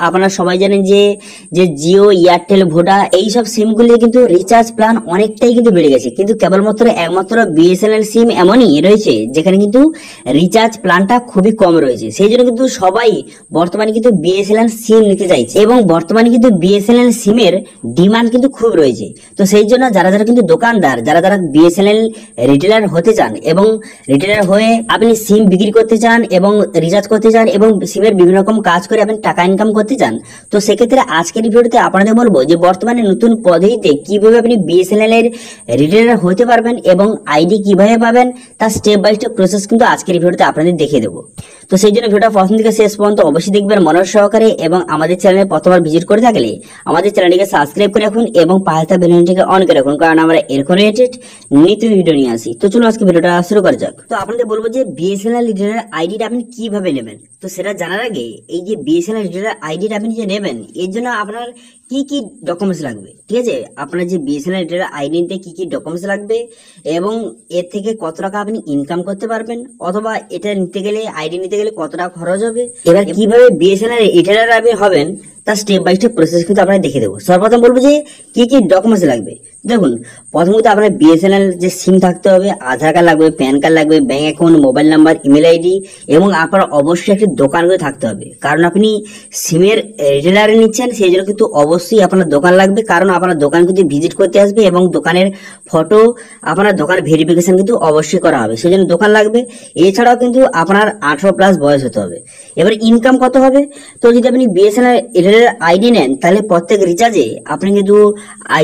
আপনারা সবাই জানেন যে যে জিও, এয়ারটেল, ভোডা এই সব সিমগুলি কিন্তু রিচার্জ প্ল্যান অনেকটাই কিন্তু বেড়ে গেছে, কিন্তু কেবলমাত্র একমাত্র বিএসএনএল সিম এমনই রয়েছে যেখানে কিন্তু রিচার্জ প্ল্যানটা খুবই কম রয়েছে। সেই জন্য কিন্তু সবাই বর্তমানে কিন্তু বিএসএনএল সিম নিতে চাইছে এবং বর্তমানে কিন্তু বিএসএনএল সিমের ডিমান্ড কিন্তু খুব রয়েছে। তো সেই জন্য যারা যারা কিন্তু দোকানদার, যারা যারা বিএসএনএল রিটেলার হতে চান এবং রিটেলার হয়ে আপনি সিম বিক্রি করতে চান এবং রিচার্জ করতে চান এবং সিমের বিভিন্ন রকম কাজ করে আপনি টাকা ইনকাম করতে চান, তো সেক্ষেত্রে আজকের ভিডিওতে আপনাদের বলবো যে বর্তমানে নতুন পদ্ধতিতে কিভাবে আপনি বিএসএনএল এর রিটেলার হতে পারবেন এবং আইডি কিভাবে পাবেন তার স্টেপ বাই স্টেপ প্রসেস কিন্তু আজকের ভিডিওতে আপনাদের দেখিয়ে দেবো। তো সেই জন্য ভিডিওটা প্রথম থেকে শেষ পর্যন্ত অবশ্যই দেখবেন মনোযোগ সহকারে এবং আমাদের চ্যানেলে প্রথমবার ভিজিট করে থাকলে আমাদের চ্যানেলটিকে সাবস্ক্রাইব করে রাখুন এবং পাশে থাকা বেল আইকনটিকে অন করে রাখুন, কারণ আমরা এরকম রিলেটেড নিত্য ভিডিও নিয়ে আসি। তো চলুন আজকে ভিডিওটা শুরু করা যাক। তো আপনাদের বলবো যে বিএসএনএল রিটেলার আইডিটা আপনি কিভাবে নেবেন। তো সেটা জানার আগে এই যে বিএসএনএল রিটেলার আইডিটা আপনি যে নেবেন এর জন্য আপনার কি কি ডকুমেন্টস লাগবে, ঠিক আছে? আপনার যে বিএসএনএল রিটেলার আইডি নিতে কি কি ডকুমেন্টস লাগবে এবং এর থেকে কত টাকা আপনি ইনকাম করতে পারবেন, অথবা এটা নিতে গেলে আইডি নিতে গেলে কত টাকা খরচ হবে, এবার কিভাবে বিএসএনএল রিটেলার আপনি হবেন তার স্টেপ বাই স্টেপ প্রসেস কিন্তু আপনাকে দেখিয়ে দেবো। সর্বপ্রথম বলবো যে কি কি ডকুমেন্টস লাগবে। দেখুন, প্রথমত আপনার বিএসএনএল যে সিম থাকতে হবে, আধার কার্ড লাগবে, প্যান কার্ড লাগবে, bank account, mobile number, email ID এবং আপনার অবশ্যই একটি দোকান করে থাকতে হবে, কারণ আপনি সিমের রিটেলারে নিচ্ছেন সেই জন্য কিন্তু অবশ্যই আপনার দোকান লাগবে, কারণ আপনার দোকান কিন্তু ভিজিট করতে আসবে এবং দোকানের ফটো আপনার দোকান ভেরিফিকেশন কিন্তু অবশ্যই করা হবে, সেই জন্য দোকান লাগবে। এছাড়াও কিন্তু আপনার 18+ বয়স হতে হবে। এবার ইনকাম কত হবে, তো যদি আপনি বিএসএনএল আইডি নেন তাহলে প্রত্যেক রিচার্জে আপনি কিন্তু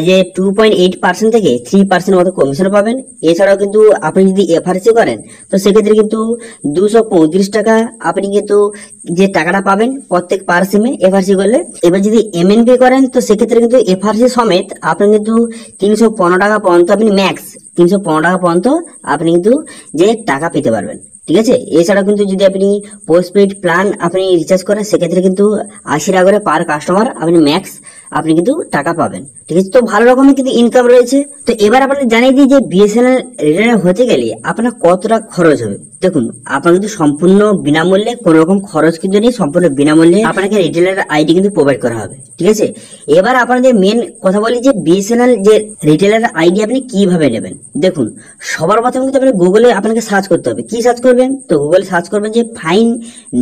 যে 2.8% থেকে 3% মতো কমিশন পাবেন। এছাড়াও কিন্তু আপনি যদি এফআরসি করেন তো সেক্ষেত্রে কিন্তু 235 টাকা আপনি কিন্তু যে টাকাটা পাবেন প্রত্যেক পার সিমে এফআরসি করলে। এবার যদি এমএনপি করেন তো সেক্ষেত্রে কিন্তু এফআরসি সমেত আপনি কিন্তু 315 টাকা পর্যন্ত আপনি ম্যাক্স 315 টাকা পর্যন্ত আপনি কিন্তু যে টাকা পেতে পারবেন, ঠিক আছে? এছাড়া কিন্তু যদি আপনি পোস্টপেড প্ল্যান আপনি রিচার্জ করেন সেক্ষেত্রে কিন্তু 80 টাকা করে পার কাস্টমার আপনি ম্যাক্স আপনি কিন্তু টাকা পাবেন, ঠিক আছে? তো ভালো রকমের কিন্তু ইনকাম রয়েছে। তো এবার আপনাদের জানিয়ে দিই যে বিএসএনএল রিটেলার হতে গেলে আপনার কত টাকা খরচ হবে। দেখুন, আপনার কিন্তু সম্পূর্ণ বিনামূল্যে, কোনো রকম খরচ কিন্তু নেই, সম্পূর্ণ বিনামূল্যে আপনাকে রিটেলার আইডি কিন্তু প্রোভাইড করা হবে, ঠিক আছে? এবার আপনাদের মেন কথা বলি যে বিএসএনএল যে রিটেলার আইডি আপনি কিভাবে নেবেন। দেখুন, সবার প্রথমে কিন্তু আপনি গুগলে আপনাকে সার্চ করতে হবে। কি সার্চ করবেন, তো গুগলে সার্চ করবেন যে ফাইন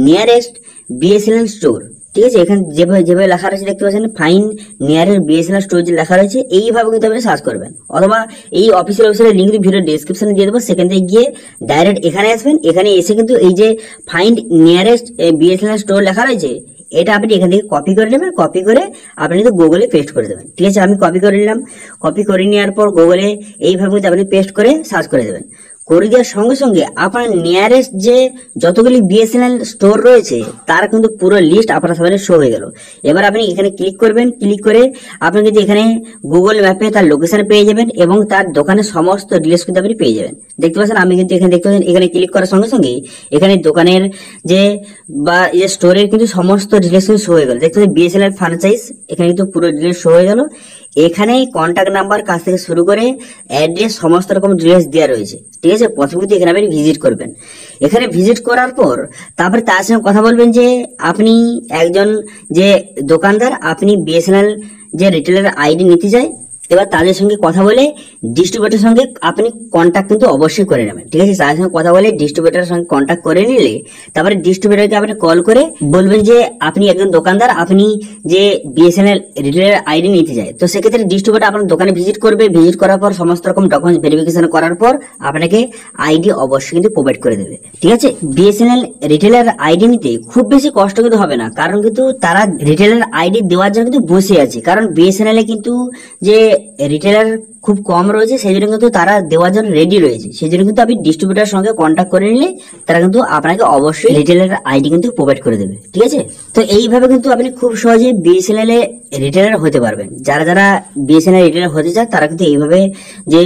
নিয়ারেস্ট বিএসএনএল স্টোর, ঠিক আছে? এখানে যেভাবে যেভাবে লেখা রয়েছে দেখতে পাচ্ছেন ফাইন নিয়ারেস্ট বিএসএনএল স্টোর যে লেখা রয়েছে এইভাবে কিন্তু আপনি সার্চ করবেন, অথবা এই অফিসিয়াল ওয়েবসাইটের লিঙ্ক ভিডিও ডেসক্রিপশনে দিয়ে দেবো, সেখান থেকে গিয়ে ডাইরেক্ট এখানে আসবেন। এখানে এসে কিন্তু এই যে ফাইন্ড নিয়ারেস্ট বিএসএনএল স্টোর লেখা রয়েছে এটা আপনি এখান থেকে কপি করে নেবেন। কপি করে আপনি কিন্তু গুগলে পেস্ট করে দেবেন, ঠিক আছে? আমি কপি করে নিলাম। কপি করে নেওয়ার পর গুগলে এইভাবে কিন্তু আপনি পেস্ট করে সার্চ করে দেবেন। করে দেওয়ার সঙ্গে সঙ্গে আপনার নিয়ারেস্ট যে যতগুলি বিএসএনএল স্টোর রয়েছে তার কিন্তু পুরো লিস্ট আপনার সামনে শো হয়ে গেল। এবার আপনি এখানে ক্লিক করবেন। ক্লিক করে আপনি কিন্তু এখানে গুগল ম্যাপে তার লোকেশন পেয়ে যাবেন এবং তার দোকানের সমস্ত ডিটেইলস কিন্তু আপনি পেয়ে যাবেন। দেখতে পাচ্ছেন আমি কিন্তু এখানে দেখতে পাচ্ছেন এখানে ক্লিক করার সঙ্গে সঙ্গে এখানে দোকানের যে বা এই স্টোরের কিন্তু সমস্ত ডিটেইলস শো হয়ে গেল। দেখতে পাচ্ছেন বিএসএনএল ফ্র্যাঞ্চাইজ এখানে কিন্তু পুরো ডিটেইলস শো হয়ে গেল। এখানে কন্ট্যাক্ট নাম্বার কাছ থেকে শুরু করে অ্যাড্রেস সমস্ত রকম ডিটেইলস দেওয়া রয়েছে, ঠিক আছে? প্রথমে কিন্তু এখানে আপনি ভিজিট করবেন। এখানে ভিজিট করার পর তারপরে তার সঙ্গে কথা বলবেন যে আপনি একজন যে দোকানদার, আপনি বিএসএনএল যে রিটেলার আইডি নিতে চাই। এবার তাদের সঙ্গে কথা বলে ডিস্ট্রিবিউটরের সঙ্গে আপনি কন্ট্যাক্ট কিন্তু অবশ্যই করে নেবেন, ঠিক আছে? তাদের সঙ্গে কথা বলে ডিস্ট্রিবিউটরের সঙ্গে কন্ট্যাক্ট করে নিলে তারপরে ডিস্ট্রিবিউটরকে আপনি কল করে বলবেন যে আপনি একজন দোকানদার, আপনি যে বিএসএনএল রিটেলার আইডি নিতে চাই। তো সেক্ষেত্রে ডিস্ট্রিবিউটর আপনার দোকানে ভিজিট করবে। ভিজিট করার পর সমস্ত রকম ডকুমেন্টস ভেরিফিকেশন করার পর আপনাকে আইডি অবশ্যই কিন্তু প্রোভাইড করে দেবে, ঠিক আছে? বিএসএনএল রিটেলার আইডি নিতে খুব বেশি কষ্ট কিন্তু হবে না, কারণ কিন্তু তারা রিটেলার আইডি দেওয়ার জন্য কিন্তু বসে আছে, কারণ বিএসএনএল এ কিন্তু যে রিটেলার খুব কম রয়েছে সেই জন্য কিন্তু তারা দেওয়ার জন্য রেডি রয়েছে। সেই জন্য কিন্তু আপনি ডিস্ট্রিবিউটারের সঙ্গে কন্ট্যাক্ট করে নিলে তারা কিন্তু আপনাকে অবশ্যই রিটেলার আইডি কিন্তু প্রোভাইড করে দেবে, ঠিক আছে? তো এইভাবে কিন্তু আপনি খুব সহজে বিএসএনএল এ রিটেলার হতে পারবেন। যারা যারা বিএসএনএল রিটেলার হতে চান তারা কিন্তু এইভাবে যে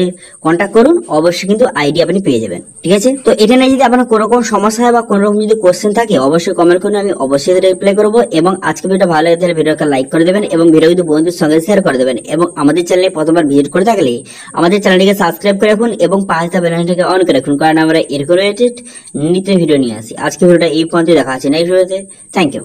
কন্ট্যাক্ট করুন, অবশ্যই কিন্তু আইডি আপনি পেয়ে যাবেন, ঠিক আছে? তো এটা নিয়ে যদি আপনার কোনো রকম সমস্যা হয় বা কোনো রকম যদি কোশ্চেন থাকে অবশ্যই কমেন্ট করুন, আমি অবশ্যই রিপ্লাই করবো। এবং আজকে ভিডিওটা ভালো লাগে তাহলে ভিডিওকে লাইক করে দেবেন এবং ভিডিও কিন্তু বন্ধুদের সঙ্গে শেয়ার করে দেবেন। এবং আমাদের চ্যানেলে প্রথমবার ভিজিট করে থাকলে আমাদের চ্যানেলটিকে সাবস্ক্রাইব করে রাখুন এবং পাশে থাকা বেল আইকনটিকে অন করে রাখুন, কারণ আমরা এরকম রিলেটেড নিত্য ভিডিও নিয়ে আসি। আজকে ভিডিওটা এই পর্যন্ত দেখা আছে নেক্সট ভিডিওতে। Thank you.